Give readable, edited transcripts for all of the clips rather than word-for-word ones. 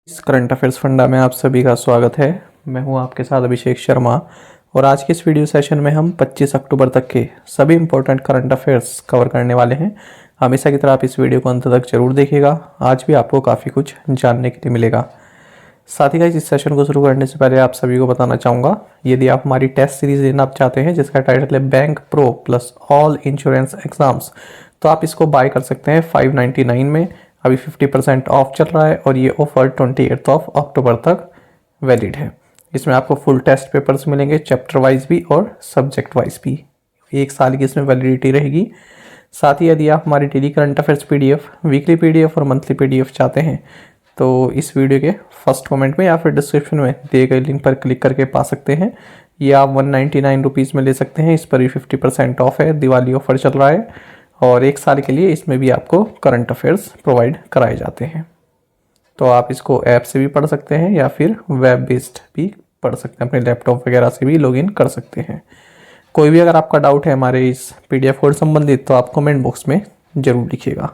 इस current affairs funda में आप सभी का स्वागत है। मैं हूं आपके साथ अभिषेक शर्मा और आज के इस वीडियो सेशन में हम 25 अक्टूबर तक के सभी इंपॉर्टेंट करंट अफेयर्स कवर करने वाले हैं। हमेशा की तरह आप इस वीडियो को अंत तक जरूर देखिएगा। आज भी आपको काफ़ी कुछ जानने के लिए मिलेगा। साथ ही गाइस इस सेशन को शुरू करने से पहले आप सभी को बताना चाहूँगा, यदि आप हमारी टेस्ट सीरीज लेना आप चाहते हैं जिसका टाइटल है bank pro plus all insurance exams, तो आप इसको बाय कर सकते हैं 599 में। अभी 50% ऑफ चल रहा है और ये ऑफर 28 अक्टूबर तक वैलिड है। इसमें आपको फुल टेस्ट पेपर्स मिलेंगे, चैप्टर वाइज भी और सब्जेक्ट वाइज भी। 1 साल की इसमें वैलिडिटी रहेगी। साथ ही यदि आप हमारी daily current affairs PDF, weekly PDF और मंथली पीडीएफ चाहते हैं तो इस वीडियो के फर्स्ट कमेंट में या फिर डिस्क्रिप्शन में दिए गए लिंक पर क्लिक करके पा सकते हैं। ये आप 199 रुपीज़ में ले सकते हैं। इस पर भी 50% ऑफ है, दिवाली ऑफर चल रहा है और 1 साल के लिए इसमें भी आपको करंट अफेयर्स प्रोवाइड कराए जाते हैं। तो आप इसको ऐप से भी पढ़ सकते हैं या फिर वेब बेस्ड भी पढ़ सकते हैं, अपने लैपटॉप वगैरह से भी लॉगिन कर सकते हैं। कोई भी अगर आपका डाउट है हमारे इस पीडीएफ कोड संबंधित तो आप कमेंट बॉक्स में ज़रूर लिखिएगा।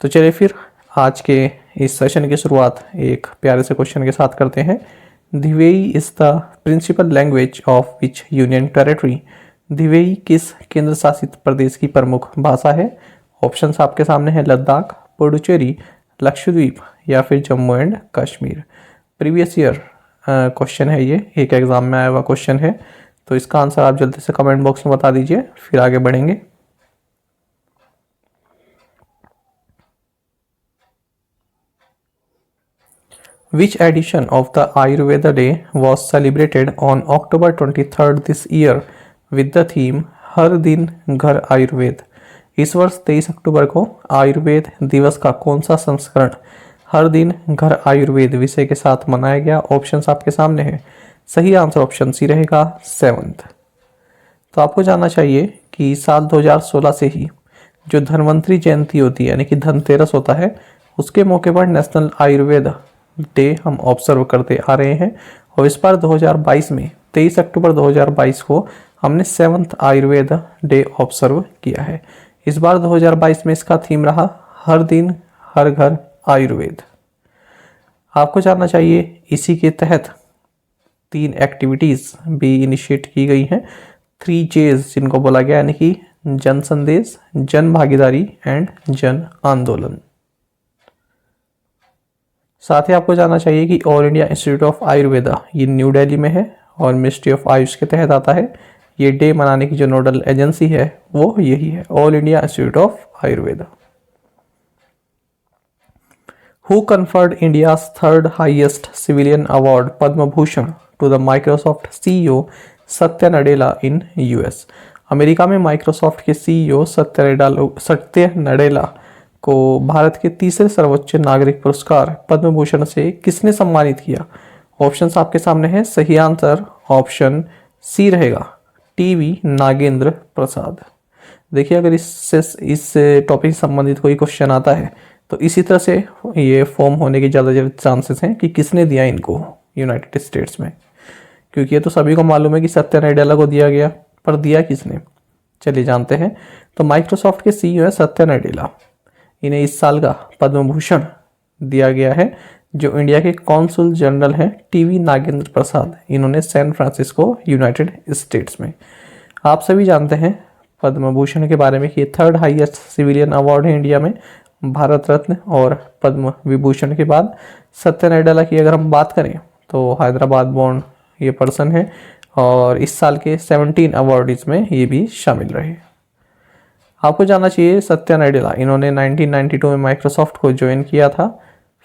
तो चलिए फिर आज के इस सेशन की शुरुआत एक प्यारे से क्वेश्चन के साथ करते हैं। Dhivehi is the principal language of which union territory? Dhivehi किस केंद्र शासित प्रदेश की प्रमुख भाषा है? ऑप्शंस आपके सामने है, लद्दाख, पुडुचेरी, लक्षद्वीप या फिर Jammu and Kashmir. Previous year question है, ये एक एग्जाम में आया हुआ क्वेश्चन है। तो इसका आंसर आप जल्दी से कमेंट बॉक्स में बता दीजिए, फिर आगे बढ़ेंगे। Which edition of the Ayurveda Day was celebrated on October 23rd this year with the theme हर दिन घर आयुर्वेद? इस वर्ष 23 अक्टूबर को आयुर्वेद दिवस का कौन सा संस्करण हर दिन घर आयुर्वेद विषय के साथ मनाया गया? ऑप्शंस आपके सामने हैं। सही आंसर ऑप्शन सी रहेगा, 7th। तो आपको जानना चाहिए कि साल 2016 से ही जो धन्वंतरी जयंती होती है यानी कि धनतेरस होता है, उसके मौके पर नेशनल आयुर्वेद डे हम ऑब्जर्व करते आ रहे हैं। और इस बार 2022 में 23 अक्टूबर 2022 को हमने 7th आयुर्वेद डे ऑब्जर्व किया है। इस बार 2022 में इसका थीम रहा हर दिन हर घर आयुर्वेद। आपको जानना चाहिए इसी के तहत 3 एक्टिविटीज़ भी इनिशिएट की गई हैं, 3 J's जिनको बोला गया, यानी कि जन संदेश, जन भागीदारी एंड जन आंदोलन। साथ ही आपको जानना चाहिए कि all India institute of Ayurveda ये न्यू दिल्ली में है और मिनिस्ट्री ऑफ आयुष के तहत आता है। ये डे मनाने की जो नोडल एजेंसी है वो यही है, all India institute of Ayurveda. Who conferred India's 3rd highest civilian award Padma Bhushan to the Microsoft CEO Satya Nadella in US? America में माइक्रोसॉफ्ट के सीईओ सत्य नडेला को भारत के तीसरे सर्वोच्च नागरिक पुरस्कार पद्म भूषण से किसने सम्मानित किया? ऑप्शंस आपके सामने हैं। सही आंसर ऑप्शन सी रहेगा, टीवी नागेंद्र प्रसाद। देखिए, अगर इस टॉपिक से संबंधित कोई क्वेश्चन आता है तो इसी तरह से ये फॉर्म होने के ज़्यादा चांसेस हैं कि किसने दिया इनको यूनाइटेड स्टेट्स में, क्योंकि ये तो सभी को मालूम है कि सत्या नडेला को दिया गया, पर दिया किसने? चलिए जानते हैं। तो माइक्रोसॉफ्ट के सीईओ है सत्या नडेला। इन्हें इस साल का पद्म भूषण दिया गया है। जो इंडिया के कॉन्सुल जनरल हैं टीवी नागेंद्र प्रसाद, इन्होंने सैन फ्रांसिस्को यूनाइटेड स्टेट्स में। आप सभी जानते हैं पद्म भूषण के बारे में कि ये 3rd हाईएस्ट सिविलियन अवार्ड है इंडिया में, भारत रत्न और पद्म विभूषण के बाद। सत्या नडेला की अगर हम बात करें तो हैदराबाद बोर्न ये पर्सन है और इस साल के 17 अवार्डीज में ये भी शामिल रहे। आपको जानना चाहिए सत्या नडेला, इन्होंने 1992 में माइक्रोसॉफ्ट को ज्वाइन किया था।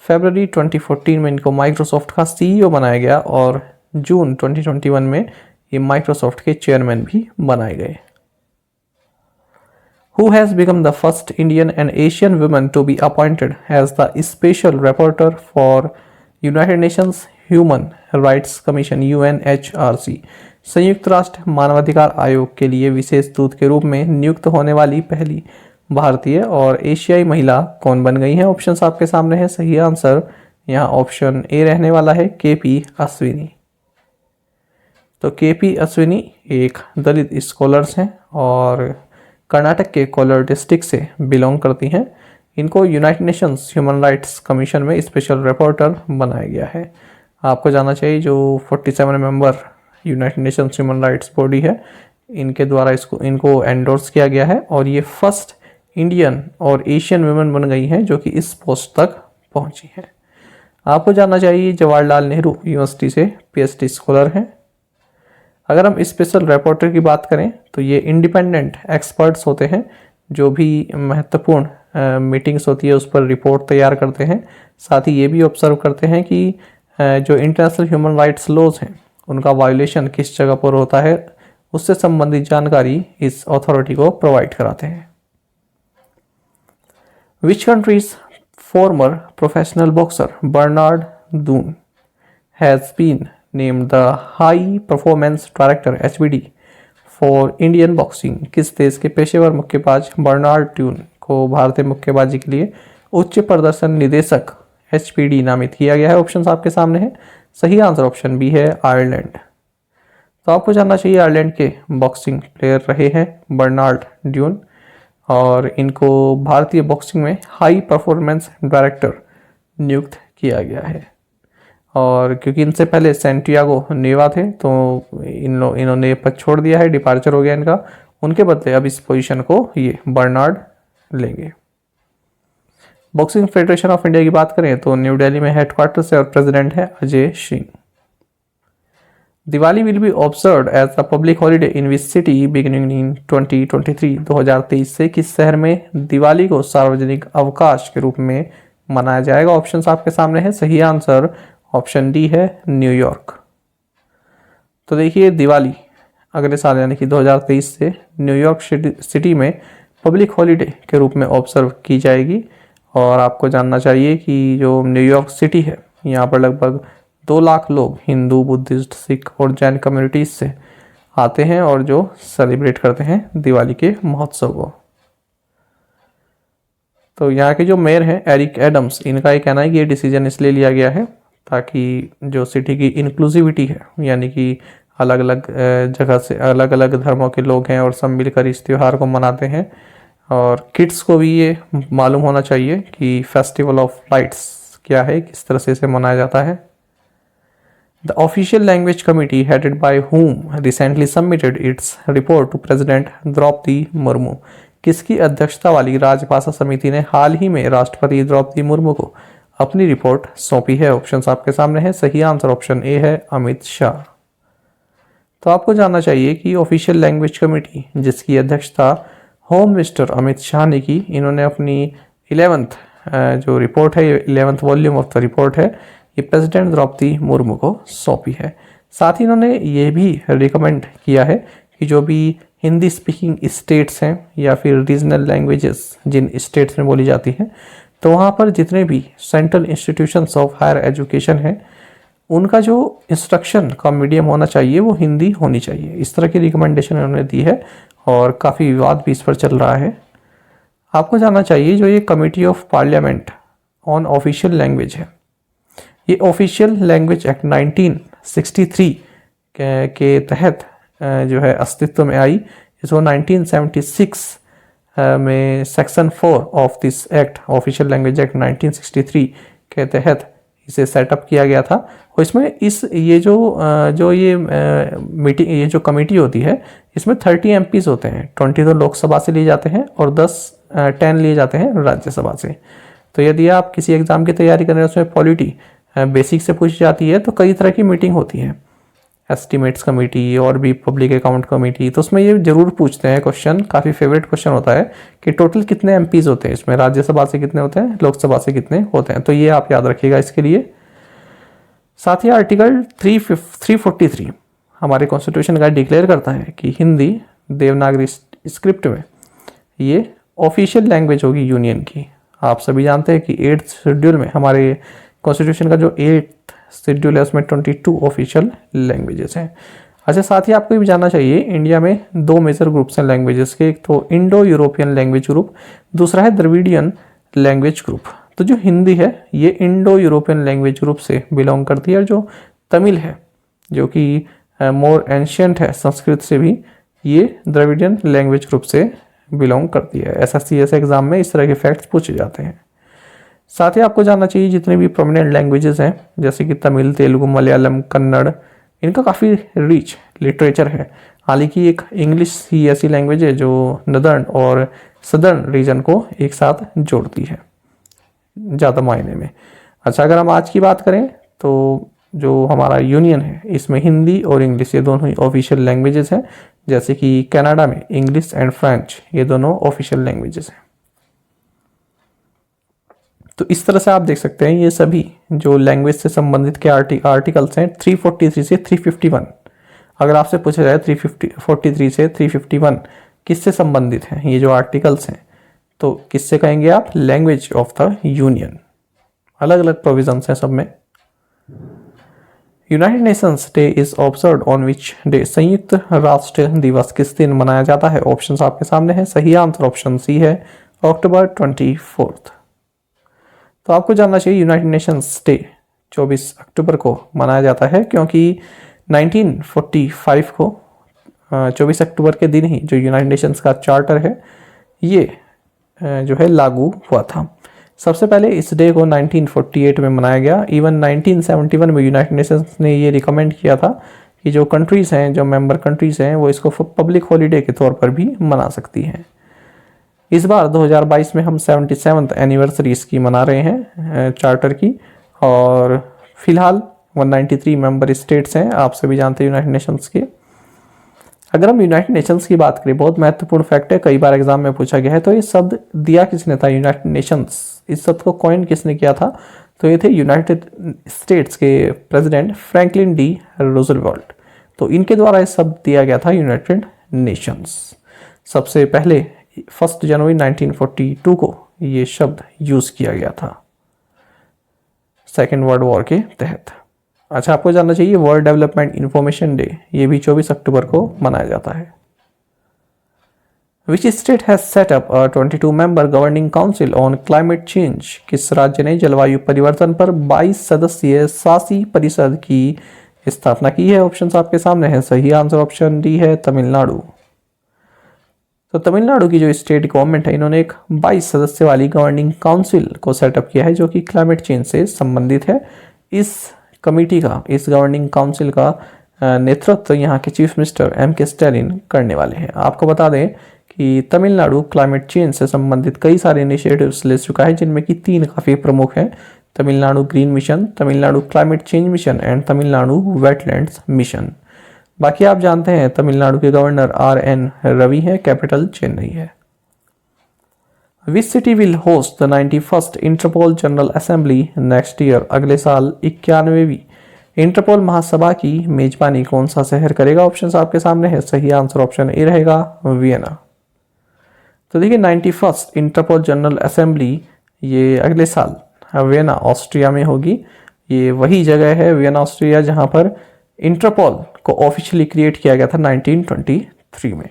फरवरी 2014 में इनको माइक्रोसॉफ्ट का सीईओ बनाया गया और जून 2021 में ये माइक्रोसॉफ्ट के चेयरमैन भी बनाए गए। Who has become the first Indian and Asian woman to be appointed as the special rapporteur for United Nations Human Rights Commission UNHRC? संयुक्त राष्ट्र मानवाधिकार आयोग के लिए विशेष दूत के रूप में नियुक्त होने वाली पहली भारतीय और एशियाई महिला कौन बन गई हैं? ऑप्शंस आपके सामने हैं। सही आंसर यहाँ ऑप्शन ए रहने वाला है, केपी अश्विनी। तो केपी अश्विनी एक दलित स्कॉलर्स हैं और कर्नाटक के कोलार डिस्ट्रिक्ट से बिलोंग करती हैं। इनको United Nations human rights commission में स्पेशल रिपोर्टर बनाया गया है। आपको जानना चाहिए जो 47 member United Nations human rights body है, इनके द्वारा इनको एंडोर्स किया गया है और ये फर्स्ट इंडियन और एशियन वुमेन बन गई हैं जो कि इस पोस्ट तक पहुंची हैं। आपको जानना चाहिए जवाहरलाल नेहरू यूनिवर्सिटी से पीएचडी स्कॉलर हैं। अगर हम स्पेशल रिपोर्टर की बात करें तो ये इंडिपेंडेंट एक्सपर्ट्स होते हैं जो भी महत्वपूर्ण मीटिंग्स होती है उस पर रिपोर्ट तैयार करते हैं। साथ ही ये भी ऑब्जर्व करते हैं कि जो इंटरनेशनल ह्यूमन राइट्स लॉज हैं उनका वायोलेशन किस जगह पर होता है, उससे संबंधित जानकारी इस अथॉरिटी को प्रोवाइड कराते हैं। Which country's former professional boxer Bernard Doon has been named the High Performance Director (HPD) for Indian boxing? किस देश के पेशेवर मुक्केबाज बर्नार्ड ड्यून को भारतीय मुक्केबाजी के लिए उच्च प्रदर्शन निदेशक HPD नामित किया गया है? ऑप्शन आपके सामने है। सही आंसर ऑप्शन बी है, आयरलैंड। तो आपको जानना चाहिए आयरलैंड के बॉक्सिंग प्लेयर रहे हैं बर्नार्ड ड्यून और इनको भारतीय बॉक्सिंग में हाई परफॉर्मेंस डायरेक्टर नियुक्त किया गया है। और क्योंकि इनसे पहले सैंटियागो नेवा थे तो इन्होंने पद छोड़ दिया है, डिपार्चर हो गया इनका, उनके बदले अब इस पोजीशन को ये बर्नार्ड लेंगे। बॉक्सिंग फेडरेशन ऑफ इंडिया की बात करें तो न्यू दिल्ली में हेडक्वार्टर से और प्रेसिडेंट है Ajay Singh. Diwali will be observed as a public holiday in which city beginning in 2023। 2023 से किस शहर में दिवाली को सार्वजनिक अवकाश के रूप में मनाया जाएगा? ऑप्शंस आपके सामने है। सही आंसर ऑप्शन डी है, न्यूयॉर्क। तो देखिए दिवाली अगले साल यानी कि 2023 से न्यूयॉर्क सिटी में पब्लिक हॉलीडे के रूप में ऑब्जर्व की जाएगी। और आपको जानना चाहिए कि जो न्यूयॉर्क सिटी है यहाँ पर लगभग 2 लाख लोग हिंदू, बुद्धिस्ट, सिख और जैन कम्युनिटीज से आते हैं और जो सेलिब्रेट करते हैं दिवाली के महोत्सव को। तो यहाँ के जो मेयर हैं एरिक एडम्स, इनका ये कहना है कि ये डिसीजन इसलिए लिया गया है ताकि जो सिटी की इंक्लूसिविटी है यानी कि अलग अलग जगह से अलग अलग धर्मों के लोग हैं और सब मिलकर इस त्यौहार को मनाते हैं। और किड्स को भी ये मालूम होना चाहिए कि फेस्टिवल ऑफ लाइट्स क्या है, किस तरह से इसे मनाया जाता है। The official language committee headed by whom recently submitted its report to President Draupadi Murmu. किसकी अध्यक्षता वाली राजभाषा समिति ने हाल ही में राष्ट्रपति द्रौपदी मुर्मू को अपनी रिपोर्ट सौंपी है? ऑप्शंस आपके सामने है। सही आंसर ऑप्शन ए है, अमित शाह। तो आपको जानना चाहिए कि ऑफिशियल लैंग्वेज कमेटी जिसकी अध्यक्षता होम मिनिस्टर अमित शाह ने की, इन्होंने अपनी 11th जो रिपोर्ट है, 11th volume of the report है, ये प्रेसिडेंट द्रौपदी मुर्मू को सौंपी है। साथ ही इन्होंने ये भी रिकमेंड किया है कि जो भी हिंदी स्पीकिंग स्टेट्स हैं या फिर रीजनल लैंग्वेजेस जिन स्टेट्स में बोली जाती हैं, तो वहाँ पर जितने भी central institutions of higher education हैं उनका जो इंस्ट्रक्शन का मीडियम होना चाहिए वो हिंदी होनी चाहिए। इस तरह की रिकमेंडेशन उन्होंने दी है और काफ़ी विवाद भी इस पर चल रहा है। आपको जानना चाहिए जो ये committee of parliament on official language है, ये ऑफिशियल लैंग्वेज एक्ट 1963 के तहत जो है अस्तित्व में आई। इसको 1976 में section 4 of this act, official language act 1963 के तहत इसे सेटअप किया गया था। और इसमें ये जो कमेटी होती है इसमें 30 MPs होते हैं, 20 तो लोकसभा से लिए जाते हैं और 10 लिए जाते हैं राज्यसभा से। तो यदि आप किसी एग्जाम की तैयारी कर रहे हैं उसमें पॉलिटी बेसिक से पूछी जाती है तो कई तरह की मीटिंग होती है, एस्टिमेट्स कमेटी और भी पब्लिक अकाउंट कमेटी, तो उसमें ये जरूर पूछते हैं क्वेश्चन, काफ़ी फेवरेट क्वेश्चन होता है कि टोटल कितने MPs होते हैं इसमें, राज्यसभा से कितने होते हैं, लोकसभा से कितने होते हैं। तो ये आप याद रखिएगा इसके लिए। साथ ही आर्टिकल 343 हमारे कॉन्स्टिट्यूशन का डिक्लेयर करता है कि हिंदी देवनागरी स्क्रिप्ट में ये ऑफिशियल लैंग्वेज होगी यूनियन की। आप सभी जानते हैं कि 8th शेड्यूल में हमारे कॉन्स्टिट्यूशन का जो 8th शेड्यूल है उसमें 22 ऑफिशियल लैंग्वेजेस हैं। अच्छा, साथ ही आपको ये भी जानना चाहिए इंडिया में 2 मेजर ग्रुप्स हैं लैंग्वेजेस के, एक तो इंडो यूरोपियन लैंग्वेज ग्रुप, दूसरा है द्रविडियन लैंग्वेज ग्रुप। तो जो हिंदी है ये इंडो यूरोपियन लैंग्वेज ग्रुप से बिलोंग करती है और जो तमिल है जो कि मोर एंशियंट है संस्कृत से भी, ये द्रविडियन लैंग्वेज ग्रुप से बिलोंग करती है। SSCS एग्जाम में इस तरह के फैक्ट्स पूछे जाते हैं। साथ ही आपको जानना चाहिए जितने भी प्रोमिनेंट लैंग्वेजेस हैं जैसे कि तमिल, तेलुगु, मलयालम, कन्नड़, इनका काफ़ी रिच लिटरेचर है। हालांकि एक इंग्लिश ही ऐसी लैंग्वेज है जो नदर्न और सदर्न रीजन को एक साथ जोड़ती है ज़्यादा मायने में। अच्छा, अगर हम आज की बात करें तो जो हमारा यूनियन है इसमें हिंदी और इंग्लिश ये दोनों ही ऑफिशियल लैंग्वेजेस हैं, जैसे कि कनाडा में इंग्लिश एंड फ्रेंच ये दोनों ऑफिशियल लैंग्वेजेस हैं। तो इस तरह से आप देख सकते हैं ये सभी जो लैंग्वेज से संबंधित के आर्टिकल्स हैं 343 से 351। अगर आपसे पूछा जाए 343 से 351 किससे संबंधित हैं ये जो आर्टिकल्स हैं, तो किससे कहेंगे आप? Language of the union. अलग अलग प्रोविजंस हैं सब में। United Nations day is observed on which day? संयुक्त राष्ट्र दिवस किस दिन मनाया जाता है? ऑप्शंस आपके सामने है। सही आंसर ऑप्शन सी है, अक्टूबर 24। तो आपको जानना चाहिए यूनाइटेड नेशंस डे 24 अक्टूबर को मनाया जाता है क्योंकि 1945 को 24 अक्टूबर के दिन ही जो यूनाइटेड नेशंस का चार्टर है ये जो है लागू हुआ था। सबसे पहले इस डे को 1948 में मनाया गया। इवन 1971 में यूनाइटेड नेशंस ने ये रिकमेंड किया था कि जो कंट्रीज़ हैं, जो मेंबर कंट्रीज़ हैं, वो इसको पब्लिक हॉलीडे के तौर पर भी मना सकती हैं। इस बार 2022 में हम 77th एनिवर्सरी इसकी मना रहे हैं चार्टर की, और फिलहाल 193 मेंबर स्टेट्स हैं, आप सभी जानते हैं यूनाइटेड नेशंस के। अगर हम यूनाइटेड नेशंस की बात करें, बहुत महत्वपूर्ण फैक्ट है, कई बार एग्जाम में पूछा गया है, तो ये शब्द दिया किसने था? यूनाइटेड नेशंस, इस शब्द को कॉइन किसने किया था? तो ये थे यूनाइटेड स्टेट्स के प्रेसिडेंट फ्रैंकलिन डी रूजवेल्ट। तो इनके द्वारा ये शब्द दिया गया था यूनाइटेड नेशंस। सबसे पहले 1 जनवरी 1942 को ये शब्द यूज किया गया था सेकेंड वर्ल्ड वॉर के तहत। अच्छा, आपको जानना चाहिए वर्ल्ड डेवलपमेंट इंफॉर्मेशन डे ये भी 24 अक्टूबर को मनाया जाता है। Which state has set up a 22 member governing council on climate change? किस राज्य ने जलवायु परिवर्तन पर 22 सदस्यीय शासी परिषद की स्थापना की है? ऑप्शंस आपके सामने हैं। सही आंसर ऑप्शन डी है, तमिलनाडु। तो तमिलनाडु की जो स्टेट गवर्नमेंट है, इन्होंने एक 22 सदस्य वाली गवर्निंग काउंसिल को सेटअप किया है जो कि क्लाइमेट चेंज से संबंधित है। इस कमेटी का, इस गवर्निंग काउंसिल का नेतृत्व यहाँ के चीफ मिनिस्टर M.K. स्टैलिन करने वाले हैं। आपको बता दें कि तमिलनाडु क्लाइमेट चेंज से संबंधित कई सारे इनिशिएटिव्स ले चुका है, जिनमें कि 3 काफ़ी प्रमुख हैं: Tamil Nadu green mission, Tamil Nadu climate change mission and Tamil Nadu wetlands mission. बाकी आप जानते हैं तमिलनाडु के गवर्नर R.N. रवि है, कैपिटल चेन्नई है। Which city will host the 91st Interpol general assembly next year? अगले साल 91वीं इंटरपोल महासभा की मेजबानी कौन सा शहर करेगा? ऑप्शंस आपके सामने है। सही आंसर ऑप्शन ए रहेगा, वियना। तो देखिए 91st इंटरपोल जनरल असेंबली ये अगले साल वियना ऑस्ट्रिया में होगी। ये वही जगह है वियना ऑस्ट्रिया जहां पर इंटरपोल को ऑफिशियली क्रिएट किया गया था 1923 में।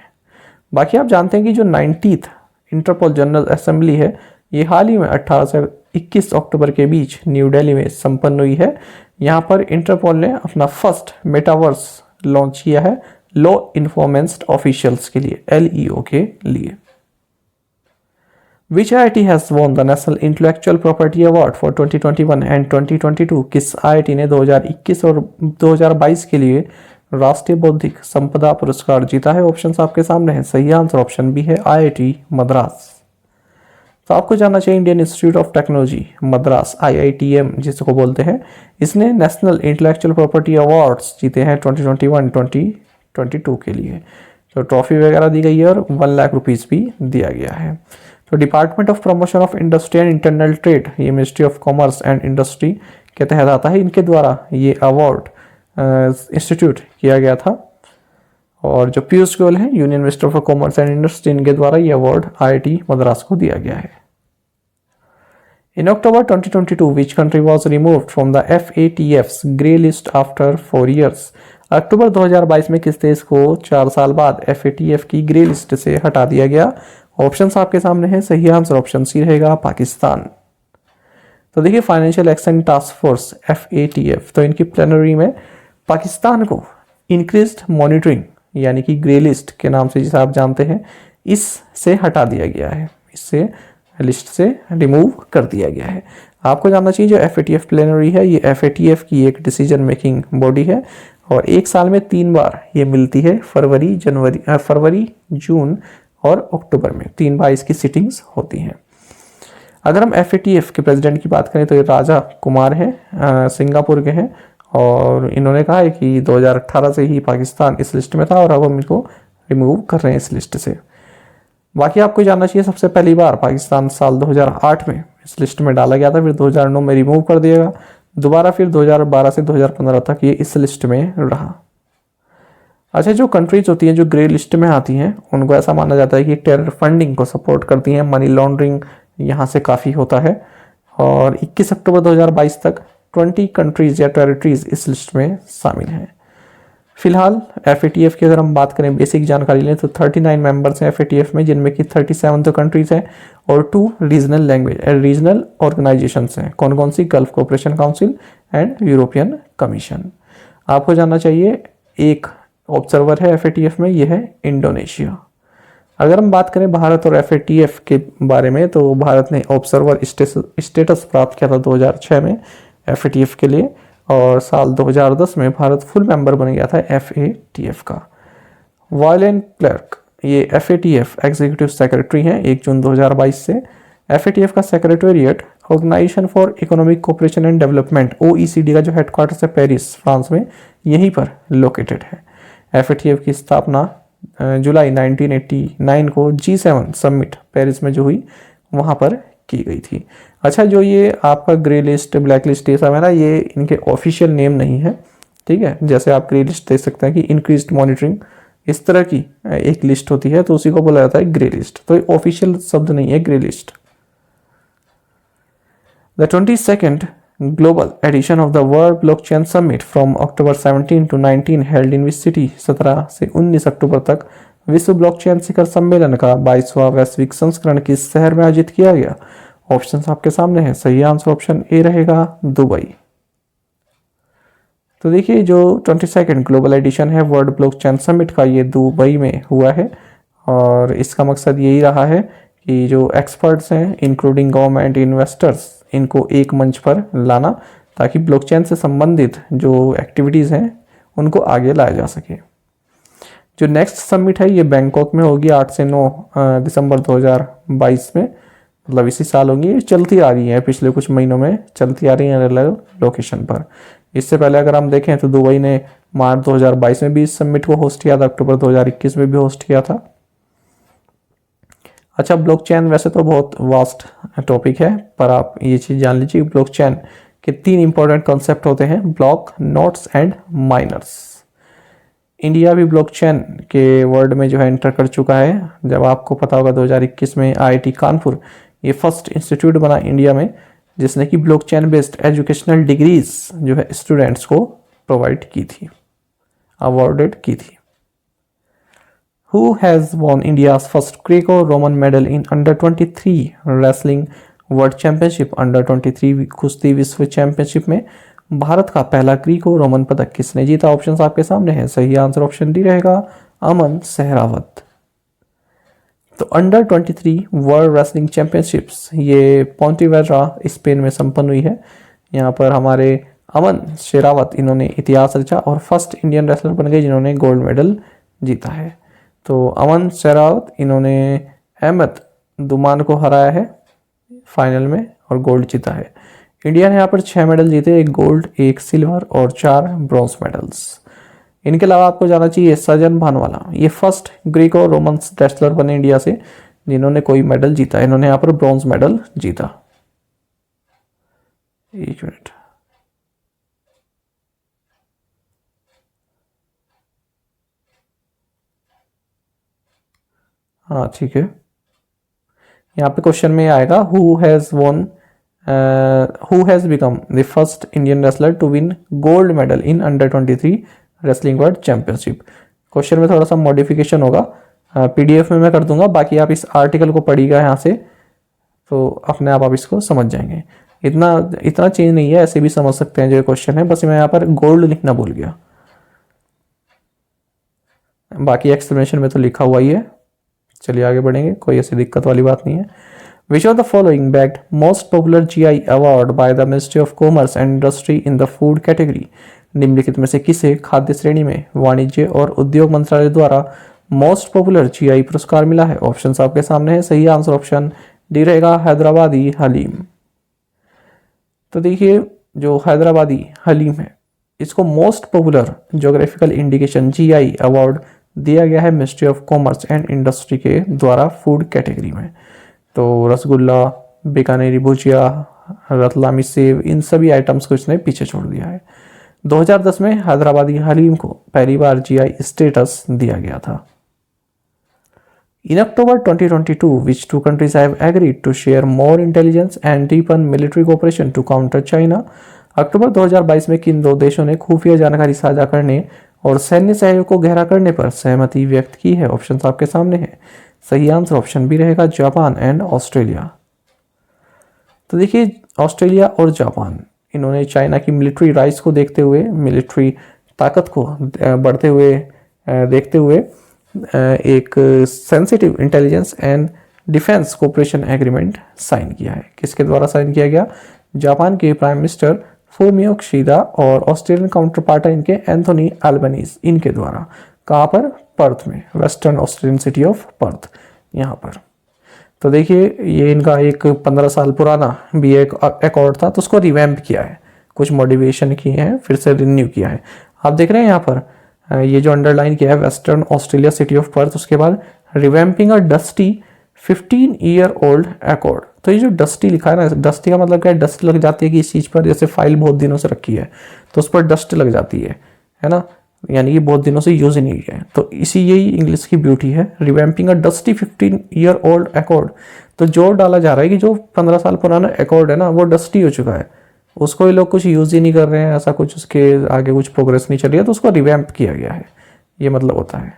बाकी आप जानते हैं कि जो 90th इंटरपोल जनरल असेंबली है ये हाल ही में 18 से 21 अक्टूबर के बीच न्यू दिल्ली में संपन्न हुई है। यहाँ पर इंटरपोल ने अपना फर्स्ट मेटावर्स लॉन्च किया है लॉ इन्फॉर्मेंस्ड ऑफिशियल्स के लिए, LEO के लिए। Which IIT has won the National Intellectual Property Award for 2021 and 2022? किस IIT ने 2021 और 2022 के लिए राष्ट्रीय बौद्धिक संपदा पुरस्कार जीता है? ऑप्शंस आपके सामने हैं। सही आंसर ऑप्शन बी है, IIT मद्रास। तो आपको जानना चाहिए Indian institute of technology Madras IITM जिसको बोलते हैं, इसने नेशनल इंटेलेक्चुअल प्रॉपर्टी अवार्ड्स जीते हैं 2021 2022 के लिए। तो ट्रॉफी वगैरह दी गई है और 1 लाख रुपीज़ भी दिया गया है। तो department of promotion of industry and internal trade ये ministry of commerce and industry के तहत आता है। इनके द्वारा ये अवार्ड इंस्टीट्यूट किया गया था, और जो पीयूष गोयल है union minister for commerce and industry, इनके द्वारा ये अवार्ड IIT मद्रास को दिया गया है। In October 2022, which country was removed from the FATF's grey list after 4 years? अक्टूबर 2022 में किस देश को 4 साल बाद FATF की ग्रे लिस्ट से हटा दिया गया? ऑप्शंस आपके सामने हैं। सही आंसर ऑप्शन सी रहेगा, पाकिस्तान। तो देखिए financial action task force FATF, तो इनकी प्लेनरी में पाकिस्तान को इंक्रीज्ड मॉनिटरिंग यानी कि ग्रे लिस्ट के नाम से जिसे आप जानते हैं इससे हटा दिया गया है, इससे लिस्ट से रिमूव कर दिया गया है। आपको जानना चाहिए जो FATF प्लेनरी है ये FATF की एक डिसीजन मेकिंग बॉडी है और एक साल में 3 बार ये मिलती है, फरवरी, जून और अक्टूबर में 3 बार इसकी सिटिंग्स होती हैं। अगर हम FATF के प्रेसिडेंट की बात करें तो ये राजा कुमार हैं, सिंगापुर के हैं और इन्होंने कहा है कि 2018 से ही पाकिस्तान इस लिस्ट में था और अब हम इनको रिमूव कर रहे हैं इस लिस्ट से। बाकी आपको जानना चाहिए सबसे पहली बार पाकिस्तान साल 2008 में इस लिस्ट में डाला गया था, फिर 2009 में रिमूव कर दिया गया, दोबारा फिर 2012 से 2015 तक ये इस लिस्ट में रहा। अच्छा, जो कंट्रीज होती हैं जो ग्रे लिस्ट में आती हैं उनको ऐसा माना जाता है कि टेरर फंडिंग को सपोर्ट करती हैं, मनी लॉन्ड्रिंग यहाँ से काफ़ी होता है और 21 अक्टूबर 2022 तक 20 कंट्रीज या टेरिटरीज इस लिस्ट में शामिल हैं। फिलहाल FATF की अगर हम बात करें बेसिक जानकारी लें तो 39 मेंबर्स हैं FATF में, जिनमें कि 37 तो कंट्रीज हैं और 2 रीजनल ऑर्गेनाइजेशंस हैं। कौन कौन सी? Gulf Cooperation Council and European Commission. आपको जानना चाहिए एक ऑब्जर्वर है FATF में, यह है इंडोनेशिया। अगर हम बात करें भारत और FATF के बारे में तो भारत ने ऑब्जर्वर स्टेटस प्राप्त किया था 2006 में FATF के लिए और साल 2010 में भारत फुल मेंबर बन गया था FATF का। वायलेन क्लर्क ये FATF एग्जीक्यूटिव सेक्रेटरी हैं 1 जून 2022 से। FATF का secretariat organization for economic cooperation and development OECD का जो हेडक्वार्टर्स है पेरिस फ्रांस में, यहीं पर लोकेटेड है। FATF की स्थापना जुलाई 1989 को G7 समिट पेरिस में जो हुई वहाँ पर की गई थी। अच्छा, जो ये आपका ग्रे लिस्ट, ब्लैक लिस्ट ये सब है ना, ये इनके ऑफिशियल नेम नहीं है, ठीक है। जैसे आप ग्रे लिस्ट देख सकते हैं कि इंक्रीज्ड मॉनिटरिंग इस तरह की एक लिस्ट होती है तो उसी को बोला जाता है ग्रे लिस्ट, तो ये ऑफिशियल शब्द नहीं है grey list. The 22nd global edition of the world blockchain summit from October 17 to 19 held in which city, 17 से 19 अक्टूबर तक विश्व ब्लॉकचेन शिखर सम्मेलन का 22वां वैश्विक संस्करण किस शहर में आयोजित किया गया? ऑप्शंस आपके सामने हैं। सही आंसर ऑप्शन ए रहेगा दुबई। तो देखिए जो 22nd ग्लोबल एडिशन है वर्ल्ड ब्लॉकचेन समिट का, ये दुबई में हुआ है और इसका मकसद यही रहा है कि जो एक्सपर्ट्स हैं इंक्लूडिंग गवर्नमेंट, इन्वेस्टर्स, इनको एक मंच पर लाना ताकि ब्लॉकचेन से संबंधित जो एक्टिविटीज़ हैं उनको आगे लाया जा सके। जो नेक्स्ट समिट है ये बैंकॉक में होगी 8 से 9 दिसंबर 2022 में, मतलब इसी साल होगी। ये चलती आ रही है, पिछले कुछ महीनों में चलती आ रही है अलग अलग लोकेशन पर। इससे पहले अगर हम देखें तो दुबई ने मार्च 2022 में भी इस समिट को होस्ट किया था, अक्टूबर 2021 में भी होस्ट किया था। अच्छा, ब्लॉकचेन वैसे तो बहुत वास्ट टॉपिक है पर आप ये चीज़ जान लीजिए ब्लॉकचेन के 3 इंपॉर्टेंट कॉन्सेप्ट होते हैं, block, nodes and miners. India भी ब्लॉकचेन के वर्ल्ड में जो है एंटर कर चुका है। जब आपको पता होगा 2021 में IIT कानपुर ये फर्स्ट इंस्टीट्यूट बना इंडिया में जिसने कि ब्लॉकचेन बेस्ड एजुकेशनल डिग्रीज जो है स्टूडेंट्स को प्रोवाइड की थी, अवॉर्डेड की थी। Who has won India's first Greco-Roman medal in Under-23 Wrestling World Championship? Under-23 कुश्ती विश्व चैंपियनशिप में भारत का पहला ग्रीको रोमन पदक किसने जीता? ऑप्शंस आपके सामने हैं। सही आंसर ऑप्शन डी रहेगा अमन सहरावत। तो Under-23 वर्ल्ड रेसलिंग चैंपियनशिप्स ये पोंटिवेरा स्पेन में संपन्न हुई है। यहाँ पर हमारे अमन शेरावत इन्होंने इतिहास रचा और फर्स्ट इंडियन रेसलर बन गए जिन्होंने गोल्ड मेडल जीता है। तो अमन शेरावत इन्होंने अहमद दुमान को हराया है फाइनल में और गोल्ड जीता है। इंडिया ने यहाँ पर 6 मेडल जीते, 1 गोल्ड, 1 सिल्वर और 4 ब्रॉन्ज मेडल्स। इनके अलावा आपको जाना चाहिए सजन भानवाला, ये फर्स्ट ग्रीको रोमन रेसलर बने इंडिया से जिन्होंने कोई मेडल जीता। इन्होंने यहाँ पर ब्रॉन्ज मेडल जीता। एक मिनट, हाँ ठीक है। यहाँ पे क्वेश्चन में आएगा who has become the first Indian wrestler to win gold medal in Under-23 wrestling world championship. Question में थोड़ा सा मॉडिफिकेशन होगा, PDF में मैं कर दूंगा, बाकी आप इस आर्टिकल को पढ़िएगा यहाँ से तो अपने आप इसको समझ जाएंगे। इतना चेंज नहीं है, ऐसे भी समझ सकते हैं जो क्वेश्चन है, बस मैं यहाँ पर गोल्ड लिखना भूल गया, बाकी एक्सप्लेनेशन में तो लिखा हुआ ही है। चलिए आगे बढ़ेंगे, कोई ऐसी दिक्कत वाली बात नहीं है। विच of the following bagged most popular GI award by the ministry of commerce and industry in the food category? निम्नलिखित में से किसे खाद्य श्रेणी में वाणिज्य और उद्योग मंत्रालय द्वारा मोस्ट पॉपुलर GI पुरस्कार मिला है? ऑप्शन आपके सामने है। सही आंसर ऑप्शन डी रहेगा, हैदराबादी हलीम। तो देखिए जो हैदराबादी हलीम है इसको most popular geographical indication GI award दिया गया है ministry of commerce and industry के द्वारा फूड कैटेगरी में। तो रसगुल्ला, बीकानेरी भुजिया, रतलामी सेव, इन सभी आइटम्स को इसने पीछे छोड़ दिया है। 2010 में हैदराबादी हलीम को पहली बार GI स्टेटस दिया गया था। In October 2022, which two countries have agreed to share more intelligence and deepen military cooperation to counter China? अक्टूबर 2022 में किन दो देशों ने खुफिया जानकारी साझा करने और सैन्य सहयोग को गहरा करने पर सहमति व्यक्त की है? ऑप्शन आपके सामने है। सही आंसर ऑप्शन बी रहेगा, जापान एंड ऑस्ट्रेलिया। तो देखिए ऑस्ट्रेलिया और जापान इन्होंने चाइना की मिलिट्री राइज को देखते हुए, मिलिट्री ताकत को बढ़ते हुए देखते हुए एक sensitive intelligence and defence cooperation agreement sign किया है। किसके द्वारा साइन किया गया? जापान के प्राइम मिनिस्टर फूमियो किशिदा और ऑस्ट्रेलियन काउंटर पार्ट इनके एंथोनी एल्बनीज, इनके द्वारा। कहाँ पर? पर्थ में, western Australian city of Perth, यहाँ पर। तो देखिए ये इनका एक 15 साल पुराना भी एक अकॉर्ड था, तो उसको रिवैम्प किया है, कुछ मॉडिफिकेशन किए हैं, फिर से रिन्यू किया है। आप देख रहे हैं यहाँ पर ये जो अंडरलाइन किया है western Australia city of Perth, उसके बाद रिवैम्पिंग अ डस्टी 15-year-old अकॉर्ड। तो ये जो डस्टी लिखा है ना, डस्टी का मतलब क्या है? डस्ट लग जाती है कि इस चीज़ पर, जैसे फाइल बहुत दिनों से रखी है तो उस पर डस्ट लग जाती है ना, यानी कि बहुत दिनों से यूज ही नहीं किया है। तो इसी यही इंग्लिश की ब्यूटी है, रिवैम्पिंग अ डस्टी 15-year-old अकॉर्ड। तो जोर डाला जा रहा है कि जो 15 साल पुराना अकॉर्ड है ना वो डस्टी हो चुका है, उसको ये लोग कुछ यूज ही नहीं कर रहे हैं, ऐसा कुछ उसके आगे कुछ प्रोग्रेस नहीं चल रही है, तो उसको रिवैम्प किया गया है, ये मतलब होता है।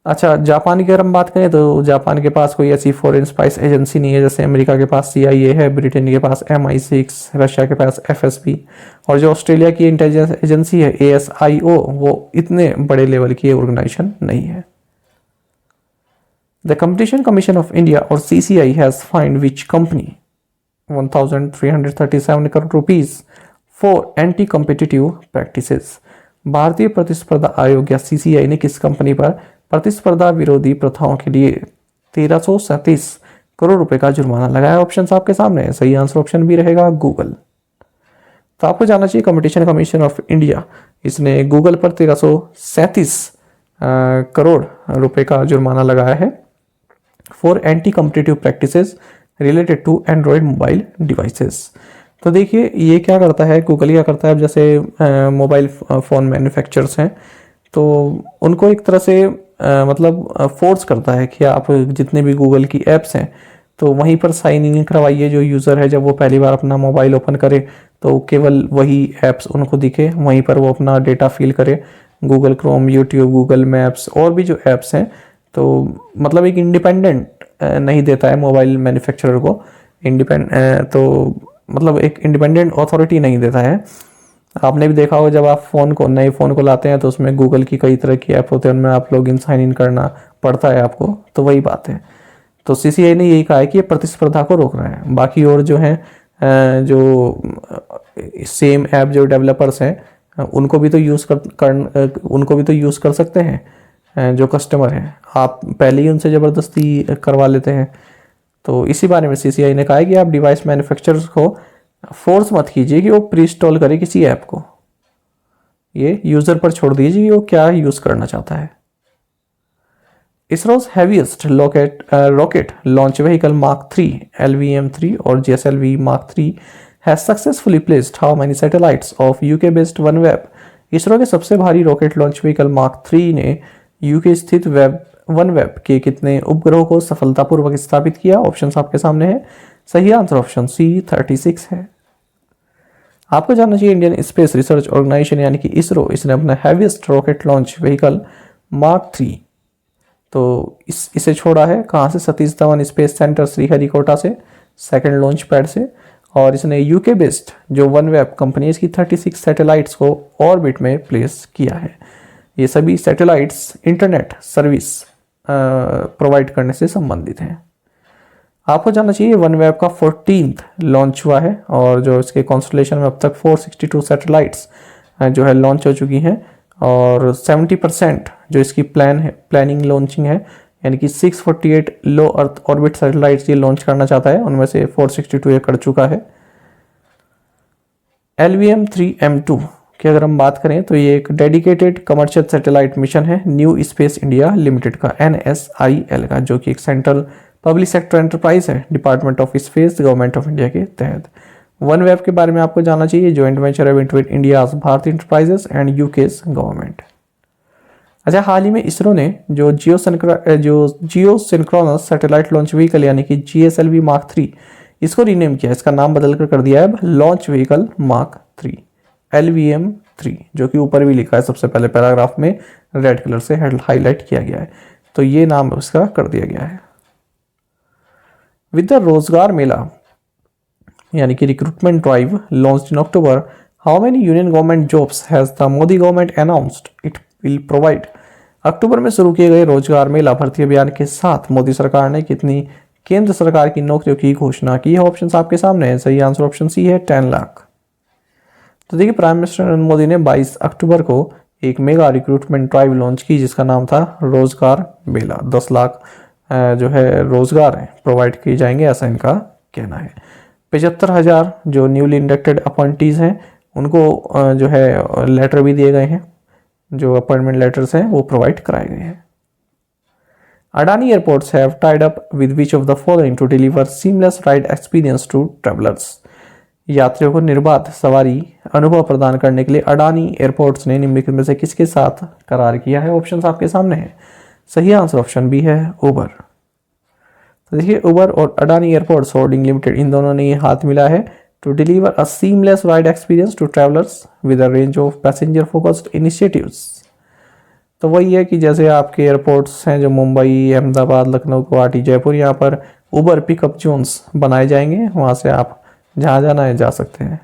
अच्छा, जापान की अगर हम बात करें तो जापान के पास कोई ऐसी फॉरेन स्पाइस एजेंसी नहीं है, जैसे अमेरिका के पास CIA है, ब्रिटेन के पास MI6, रशिया के पास FSB, और जो ऑस्ट्रेलिया की इंटेलिजेंस एजेंसी है ASIO, वो इतने बड़े लेवल की ऑर्गेनाइजेशन नहीं है। The competition commission of India और CCI has find which company 1337 crore rupees for anti competitive practices? भारतीय प्रतिस्पर्धा आयोग या CCI ने किस कंपनी पर प्रतिस्पर्धा विरोधी प्रथाओं के लिए 1337 करोड़ रुपए का जुर्माना लगाया? ऑप्शन आपके सामने है। सही आंसर ऑप्शन बी रहेगा, गूगल। तो आपको जानना चाहिए कंपटीशन कमीशन ऑफ इंडिया, इसने गूगल पर 1337 करोड़ रुपए का जुर्माना लगाया है for anti competitive practices related to android mobile devices. तो देखिए ये क्या करता है, गूगल क्या करता है, अब जैसे मोबाइल फ़ोन मैन्युफैक्चरर्स हैं तो उनको एक तरह से मतलब फोर्स करता है कि आप जितने भी गूगल की ऐप्स हैं तो वहीं पर साइन इन करवाइए। जो यूज़र है जब वो पहली बार अपना मोबाइल ओपन करे तो केवल वही ऐप्स उनको दिखे, वहीं पर वो अपना डेटा फिल करे। Google Chrome, YouTube, Google maps और भी जो ऐप्स हैं, तो मतलब एक इंडिपेंडेंट नहीं देता है मोबाइल मैन्युफैक्चरर को, तो मतलब एक इंडिपेंडेंट अथॉरिटी नहीं देता है। आपने भी देखा होगा जब आप नए फ़ोन को लाते हैं तो उसमें गूगल की कई तरह की ऐप होते हैं, उनमें आप लॉगिन साइन इन करना पड़ता है आपको, तो वही बात है। तो CCI ने यही कहा है कि ये प्रतिस्पर्धा को रोक रहा है। बाकी और जो हैं जो सेम ऐप जो डेवलपर्स हैं उनको भी तो यूज़ कर सकते हैं जो कस्टमर हैं, आप पहले ही उनसे ज़बरदस्ती करवा लेते हैं। तो इसी बारे में CCI ने कहा है कि आप डिवाइस मैन्युफैक्चरर्स को फोर्स मत कीजिए कि वो प्री इंस्टॉल करे किसी ऐप को, ये यूज़र पर छोड़ दीजिए कि वो क्या यूज़ करना चाहता है। इसरो's heaviest rocket launch vehicle Mark 3 LVM-3 और GSLV Mark 3 has successfully placed how many satellites of UK-based OneWeb? ISRO के सबसे भारी रॉकेट लॉन्च व्हीकल मार्क 3 ने UK स्थित OneWeb के कितने उपग्रहों को सफलतापूर्वक स्थापित किया? ऑप्शन आपके सामने है। सही आंसर ऑप्शन C 36 है। आपको जानना चाहिए इंडियन स्पेस रिसर्च ऑर्गेनाइजेशन यानी कि इसरो, इसने अपना heaviest rocket launch vehicle mark 3 तो इसे छोड़ा है कहाँ से? सतीश धवन स्पेस सेंटर श्रीहरिकोटा से, सेकंड लॉन्च पैड से। और इसने UK बेस्ड जो OneWeb कंपनी इसकी 36 सैटेलाइट्स को ऑर्बिट में प्लेस किया है। ये सभी सैटेलाइट्स इंटरनेट सर्विस प्रोवाइड करने से संबंधित हैं। आपको जानना चाहिए वन वेब का 14th लॉन्च हुआ है और जो इसके कॉन्स्टलेशन में अब तक 462 सैटेलाइट्स जो है लॉन्च हो चुकी हैं और 70% जो इसकी प्लानिंग लॉन्चिंग है, यानी कि 648 लो अर्थ ऑर्बिट सैटेलाइट्स ये लॉन्च करना चाहता है, उनमें से 462 ये कर चुका है। LVM-3M2 की अगर हम बात करें तो ये एक डेडिकेटेड कमर्शियल सैटेलाइट मिशन है न्यू स्पेस इंडिया लिमिटेड का, NSIL का, जो कि एक सेंट्रल पब्लिक सेक्टर एंटरप्राइज है department of space government of India के तहत। वन वेब के बारे में आपको जानना चाहिए, जॉइंट वेंचर है बिटवीन इंडिया भारतीय इंटरप्राइजेस एंड यूकेस गवर्नमेंट। अच्छा, हाल ही में इसरो ने जो जियो सिंक्रोनस सैटेलाइट लॉन्च व्हीकल यानी कि GSLV मार्क 3 इसको रीनेम किया, इसका नाम बदल कर दिया है अब लॉन्च व्हीकल मार्क 3 LVM-3, जो कि ऊपर भी लिखा है सबसे पहले पैराग्राफ में रेड कलर से हाईलाइट किया गया है, तो ये नाम उसका कर दिया गया है। विद द रोजगार मेला यानी कि recruitment drive launched in October, how many union government jobs has the Modi government announced it will provide. अक्टूबर में शुरू किए गए रोजगार मेला भर्ती अभियान के साथ मोदी सरकार ने कितनी केंद्र सरकार की नौकरियों की घोषणा की है। ऑप्शन आपके सामने है, सही आंसर ऑप्शन सी है 10 लाख। तो देखिए, प्राइम मिनिस्टर नरेंद्र मोदी ने 22 अक्टूबर को एक मेगा रिक्रूटमेंट ड्राइव लॉन्च की जिसका नाम था रोजगार मेला। 10 लाख जो है रोजगार प्रोवाइड किए जाएंगे, ऐसा इनका कहना है। 75,000 जो न्यूली इंडक्टेड अपॉइंटीज हैं उनको जो है लेटर भी दिए गए हैं, जो अपॉइंटमेंट लेटर्स हैं वो प्रोवाइड कराए गए हैं। Adani airports have tied up with which of the following to deliver seamless ride experience to travellers. यात्रियों को निर्बाध सवारी अनुभव प्रदान करने के लिए अडानी एयरपोर्ट्स ने निम्नलिखित में से किसके साथ करार किया है। ऑप्शन आपके सामने है, सही आंसर ऑप्शन बी है उबर। तो देखिए, उबर और अडानी एयरपोर्ट्स होल्डिंग लिमिटेड इन दोनों ने ये हाथ मिला है to deliver a seamless ride experience to travellers with a range of passenger focused initiatives. तो वही है कि जैसे आपके एयरपोर्ट्स हैं जो मुंबई, अहमदाबाद, लखनऊ, गुवाहाटी, जयपुर, यहाँ पर उबर पिकअप जोन्स बनाए जाएंगे, वहाँ से आप जहाँ जाना है जा सकते हैं।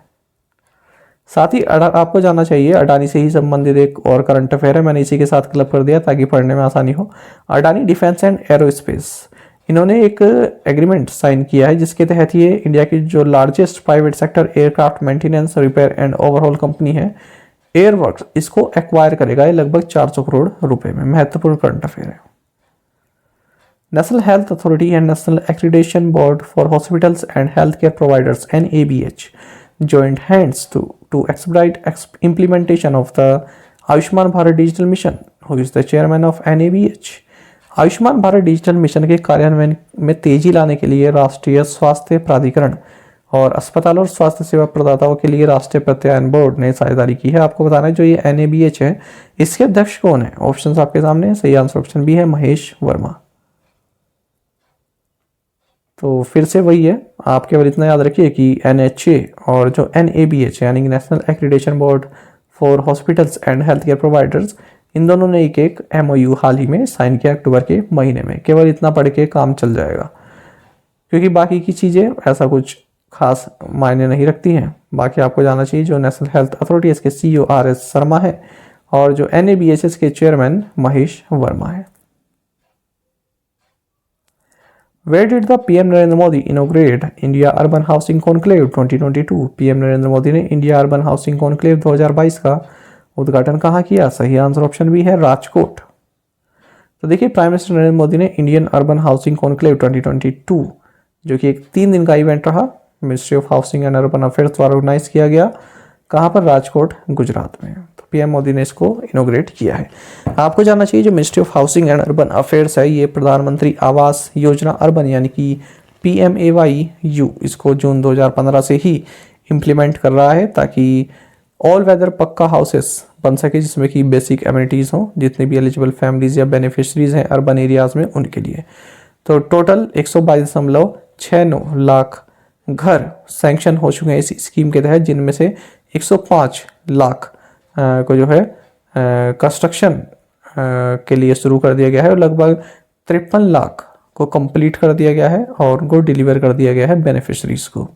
साथ ही आपको जानना चाहिए अडानी से ही संबंधित एक और करंट अफेयर है, मैंने इसी के साथ क्लब कर दिया ताकि पढ़ने में आसानी हो। अडानी डिफेंस एंड एरोस्पेस, इन्होंने एक एग्रीमेंट साइन किया है जिसके तहत ये इंडिया की जो largest private sector aircraft maintenance, repair and overhaul company है एयरवर्क्स, इसको एक्वायर करेगा। ये लगभग 400 करोड़ रुपए में। महत्वपूर्ण करंट अफेयर है। National health authority and national accreditation board for hospitals and health care providers NABH joined hands to expedite implementation of the Ayushman Bharat digital mission. Who is the chairman of NABH? Ayushman Bharat digital mission के कार्यान्वयन में तेजी लाने के लिए राष्ट्रीय स्वास्थ्य प्राधिकरण और अस्पताल और स्वास्थ्य सेवा प्रदाताओं के लिए राष्ट्रीय प्रत्यायन बोर्ड ने साझेदारी की है। आपको बताना है जो ये NABH है इसके अध्यक्ष कौन है। ऑप्शन आपके सामने है, सही आंसर ऑप्शन बी है महेश वर्मा। तो फिर से वही है, आप केवल इतना याद रखिए कि NHA और जो NABH यानी कि national accreditation board for hospitals and health care providers, इन दोनों ने एक MOU हाल ही में साइन किया अक्टूबर के महीने में। केवल इतना पढ़ के काम चल जाएगा क्योंकि बाकी की चीज़ें ऐसा कुछ खास मायने नहीं रखती हैं। बाकी आपको जानना चाहिए जो नेशनल हेल्थ अथॉरिटी इसके CEO RS शर्मा है और जो NABH के चेयरमैन महेश वर्मा है। Where did the PM Narendra Modi inaugurate India Urban Housing Conclave 2022? PM Narendra Modi ने इंडिया अर्बन हाउसिंग कॉन्क्लेव 2022 का उद्घाटन कहाँ किया। सही आंसर ऑप्शन बी है राजकोट। तो देखिए, प्राइम मिनिस्टर नरेंद्र मोदी ने इंडियन अर्बन हाउसिंग कॉन्क्लेव 2022 जो कि एक 3 दिन का इवेंट रहा, ministry of housing and urban affairs द्वारा ऑर्गेनाइज किया गया। कहाँ पर? राजकोट, गुजरात में। तो PM मोदी ने इसको इनोग्रेट किया है। आपको जानना चाहिए जो ministry of housing and urban affairs है ये प्रधानमंत्री आवास योजना अर्बन यानी कि PMAYU इसको जून 2015 से ही इम्प्लीमेंट कर रहा है ताकि ऑल वेदर पक्का हाउसेस बन सके जिसमें कि बेसिक एमिनिटीज़ हों जितने भी एलिजिबल फैमिलीज या बेनिफिशरीज हैं अर्बन एरियाज में उनके लिए। तो टोटल 122.69 लाख घर सैंक्शन हो चुके हैं इस स्कीम के तहत, जिनमें से 105 लाख को जो है कंस्ट्रक्शन के लिए शुरू कर दिया गया है और लगभग 53 लाख को कंप्लीट कर दिया गया है और उनको डिलीवर कर दिया गया है बेनिफिशरीज को।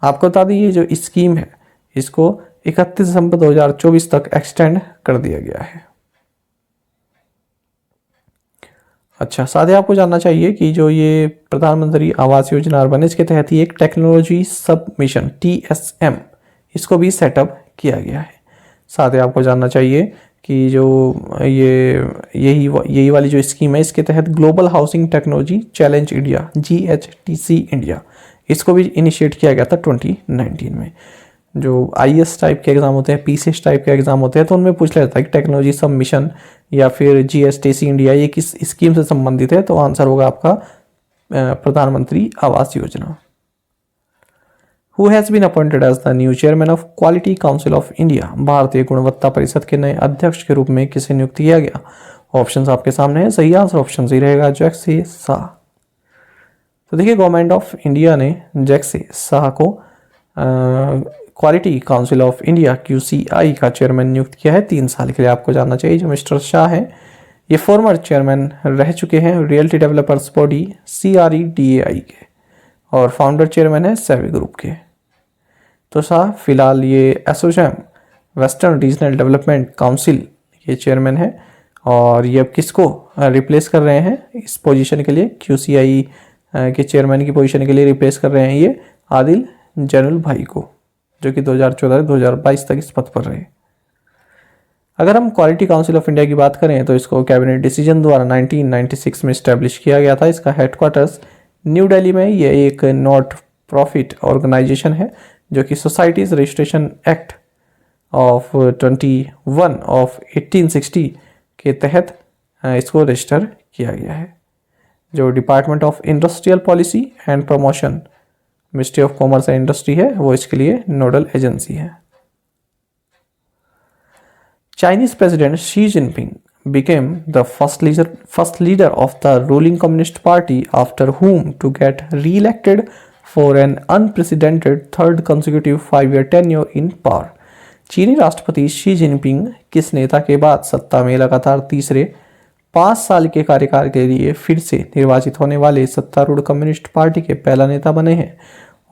आपको बता दें ये जो स्कीम है इसको 31 दिसंबर 2024 तक एक्सटेंड कर दिया गया है। अच्छा, साथ ही आपको जानना चाहिए कि जो ये प्रधानमंत्री आवास योजना अर्बन, इसके तहत ही एक टेक्नोलॉजी सब मिशन TSM, इसको भी सेटअप किया गया है। साथ ही आपको जानना चाहिए कि जो यही वाली जो स्कीम है, इसके तहत global housing technology challenge India GHTC India, इसको भी इनिशिएट किया गया था 2019 में। जो IAS टाइप के एग्ज़ाम होते हैं, PCS टाइप के एग्ज़ाम होते हैं, तो उनमें पूछ लिया जाता है कि टेक्नोलॉजी सब मिशन या फिर GHTC इंडिया ये किस स्कीम से संबंधित है, तो आंसर होगा आपका प्रधानमंत्री Awas Yojana. Who has been appointed as the new chairman of Quality Council of India? भारतीय गुणवत्ता परिषद के नए अध्यक्ष के रूप में किसे नियुक्त किया गया? ऑप्शंस आपके सामने है, सही आंसर ऑप्शन सी रहेगा, जैक्से शाह। तो देखिए, गवर्नमेंट ऑफ इंडिया ने जैक्से शाह को quality council of India QCI का चेयरमैन नियुक्त किया है 3 साल के लिए। आपको जानना चाहिए जो मिस्टर शाह हैं, ये फॉर्मर चेयरमैन रह चुके हैं रियल्टी डेवलपर्स बॉडी CREDAI के, और फाउंडर चेयरमैन है सेवी ग्रुप के। तो शाह फिलहाल ये ASSOCHAM western regional development council ये चेयरमैन है, और ये अब किसको रिप्लेस कर रहे हैं इस पोजीशन के लिए, QCI के चेयरमैन की पोजीशन के लिए रिप्लेस कर रहे हैं ये आदिल जैनुल भाई को, जो कि 2014-2022 तक इस पद पर रहे। अगर हम क्वालिटी काउंसिल ऑफ इंडिया की बात करें तो इसको कैबिनेट डिसीजन द्वारा 1996 में इस्टेब्लिश किया गया था। इसका हेडक्वार्टर्स न्यू दिल्ली में। ये एक नॉट प्रॉफिट ऑर्गेनाइजेशन है जो कि societies registration act of 21 of 1860 के तहत इसको रजिस्टर किया गया है। जो department of industrial policy and promotion, ministry of commerce and industry है, वो इसके लिए नोडल एजेंसी है। Chinese President Xi Jinping became the first leader of the ruling Communist Party after whom to get re-elected for an unprecedented third consecutive 5-year tenure in power। चीनी राष्ट्रपति Xi Jinping किस नेता के बाद सत्ता में लगातार तीसरे 5 साल के कार्यकाल के लिए फिर से निर्वाचित होने वाले सत्तारूढ़ कम्युनिस्ट पार्टी के पहला नेता बने हैं?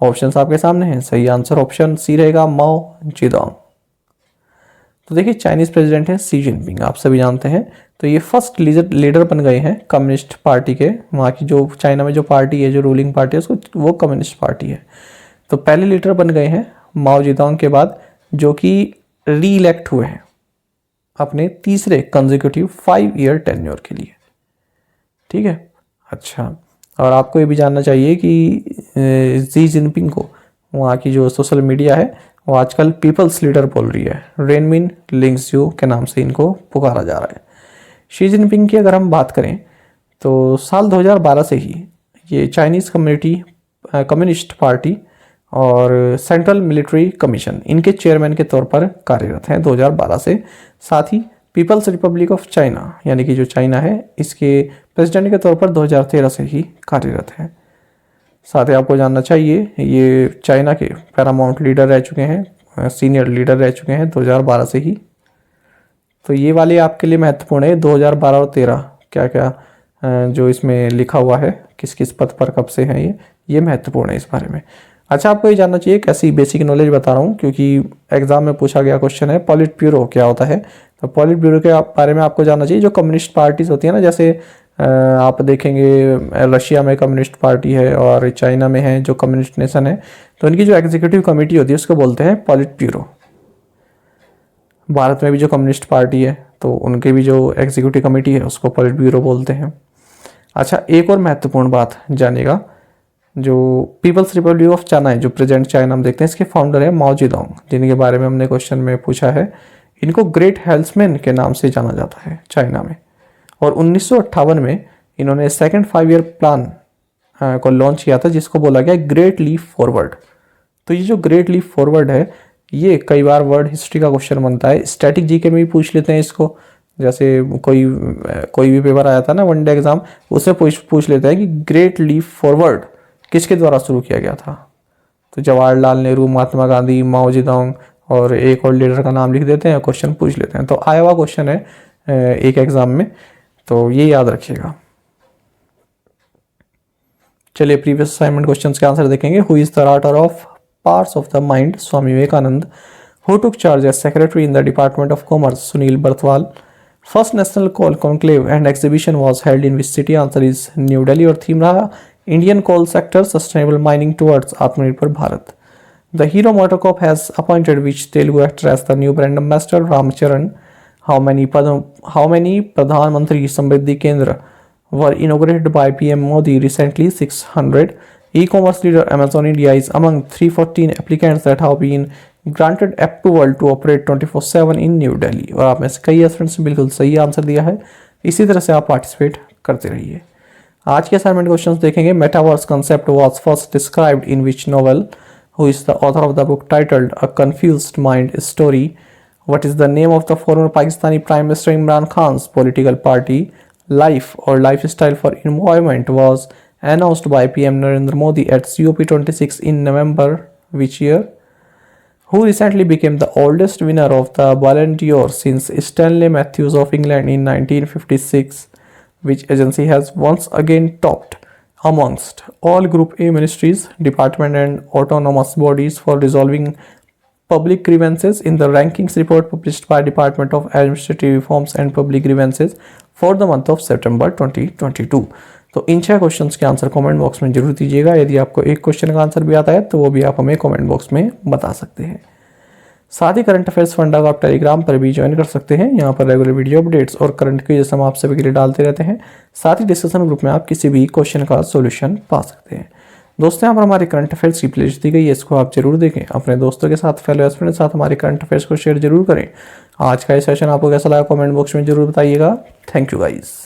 ऑप्शंस आपके सामने हैं, सही आंसर ऑप्शन सी रहेगा, माओ जेडोंग। तो देखिए, चाइनीज प्रेसिडेंट है शी जिनपिंग, आप सभी जानते हैं। तो ये फर्स्ट लीडर बन गए हैं कम्युनिस्ट पार्टी के। वहाँ की जो चाइना में जो पार्टी है, जो रूलिंग पार्टी है, उसको वो कम्युनिस्ट पार्टी है। तो पहले लीडर बन गए हैं माओ जेडोंग के बाद, जो कि री इलेक्ट हुए हैं अपने तीसरे कंसेक्यूटिव 5-year टेन्योर के लिए। ठीक है, अच्छा। और आपको ये भी जानना चाहिए कि शी जिनपिंग को वहाँ की जो सोशल मीडिया है वो आजकल पीपल्स लीडर बोल रही है। रेनमिन लिंग्सयू के नाम से इनको पुकारा जा रहा है। शी जिनपिंग की अगर हम बात करें तो साल 2012 से ही ये चाइनीज़ कम्युनिस्ट पार्टी और सेंट्रल मिलिट्री कमीशन इनके चेयरमैन के तौर पर कार्यरत हैं 2012 से। साथ ही पीपल्स रिपब्लिक ऑफ चाइना यानी कि जो चाइना है, इसके प्रेसिडेंट के तौर पर 2013 से ही कार्यरत है। साथ ही आपको जानना चाहिए ये चाइना के पैरामाउंट लीडर रह चुके हैं, सीनियर लीडर रह चुके हैं 2012 से ही। तो ये वाले आपके लिए महत्वपूर्ण है, 2012 और 13 क्या क्या जो इसमें लिखा हुआ है, किस किस पद पर कब से हैं ये महत्वपूर्ण है इस बारे में। अच्छा, आपको ये जानना चाहिए, कैसी बेसिक नॉलेज बता रहा हूँ क्योंकि एग्जाम में पूछा गया क्वेश्चन है पॉलिट ब्यूरो क्या होता है। तो पॉलिट ब्यूरो के बारे में आपको जानना चाहिए। जो कम्युनिस्ट पार्टीज होती है ना, जैसे आप देखेंगे रशिया में कम्युनिस्ट पार्टी है और चाइना में है जो कम्युनिस्ट नेशन है, तो इनकी जो एग्जीक्यूटिव कमेटी होती है उसको बोलते हैं पॉलिट ब्यूरो। भारत में भी जो कम्युनिस्ट पार्टी है तो उनके भी जो एग्जीक्यूटिव कमेटी है उसको पॉलिट ब्यूरो बोलते हैं। अच्छा, एक और महत्वपूर्ण बात जानिएगा, जो पीपल्स रिपब्लिक ऑफ चाइना है, जो प्रेजेंट चाइना हम देखते हैं, इसके फाउंडर है माओ जेडोंग, जिनके बारे में हमने क्वेश्चन में पूछा है। इनको ग्रेट हेल्समैन के नाम से जाना जाता है चाइना में। और 1958 में इन्होंने सेकंड 5-year प्लान को लॉन्च किया था, जिसको बोला गया ग्रेट लीप फॉरवर्ड। तो ये जो ग्रेट लीप फॉरवर्ड है, ये कई बार वर्ल्ड हिस्ट्री का क्वेश्चन बनता है, स्टैटिक जीके में भी पूछ लेते हैं इसको। जैसे कोई भी पेपर आया था ना वनडे एग्जाम, उसमें पूछ लेते हैं कि ग्रेट लीप फॉरवर्ड किसके द्वारा शुरू किया गया था। तो जवाहरलाल नेहरू, महात्मा गांधी, माओ जेडोंग और एक और लीडर का नाम लिख देते हैं, क्वेश्चन पूछ लेते हैं। तो आया हुआ क्वेश्चन है एक एग्जाम में, तो ये याद रखिएगा। चलिए प्रीवियस असाइनमेंट क्वेश्चंस के आंसर देखेंगे। Who is the writer of parts of the mind? Swami Vivekananda. Who took charge as secretary in the department of commerce? Sunil Barthwal. First national coal conclave and exhibition was held in which city? Answer is New Delhi और theme रहा Indian coal sector sustainable mining towards Atmanirbhar Bharat. The Hero MotoCorp has appointed which Telugu actor as the new brand ambassador? Ramcharan. How many प्रधानमंत्री समृद्धि केंद्र were inaugurated by PM Modi recently? 600. E-commerce leader Amazon India is among 314 applicants that have been granted approval to operate 24/7 in New Delhi। और आप में से कई students ने बिल्कुल सही आंसर दिया है। इसी तरह से आप पार्टिसिपेट करते रहिए। आज के असाइनमेंट क्वेश्चंस देखेंगे। Metaverse concept was first described in which novel? Who is the author of the book titled A Confused Mind Story? What is the name of the former Pakistani Prime Minister Imran Khan's political party? Life or Lifestyle for Environment was announced by PM Narendra Modi at COP26 in November which year? Who recently became the oldest winner of the Ballon d'Or since Stanley Matthews of England in 1956? Which agency has once again topped amongst all Group A ministries, department and autonomous bodies for resolving public grievances in the rankings report published by Department of Administrative Reforms and Public Grievances for the month of September 2022? तो इन 6 questions के answer comment box में जरूर दीजिएगा। यदि आपको एक question का answer भी आता है तो वो भी आप हमें कमेंट बॉक्स में बता सकते हैं। साथ ही करंट अफेयर्स फंडा को आप टेलीग्राम पर भी ज्वाइन कर सकते हैं। यहाँ पर रेगुलर वीडियो अपडेट्स और करंट क्विज़ हम आप सभी के लिए डालते रहते हैं। साथ ही डिस्कशन ग्रुप में आप किसी भी क्वेश्चन का सोल्यूशन पा सकते हैं। दोस्तों, यहाँ पर हमारे करंट अफेयर्स की प्लेलिस्ट दी गई है, इसको आप जरूर देखें। अपने दोस्तों के साथ, फेलो स्टूडेंट के साथ हमारे करंट अफेयर्स को शेयर जरूर करें। आज का ये सेशन आपको कैसा लगा कमेंट बॉक्स में जरूर बताइएगा। Thank you guys.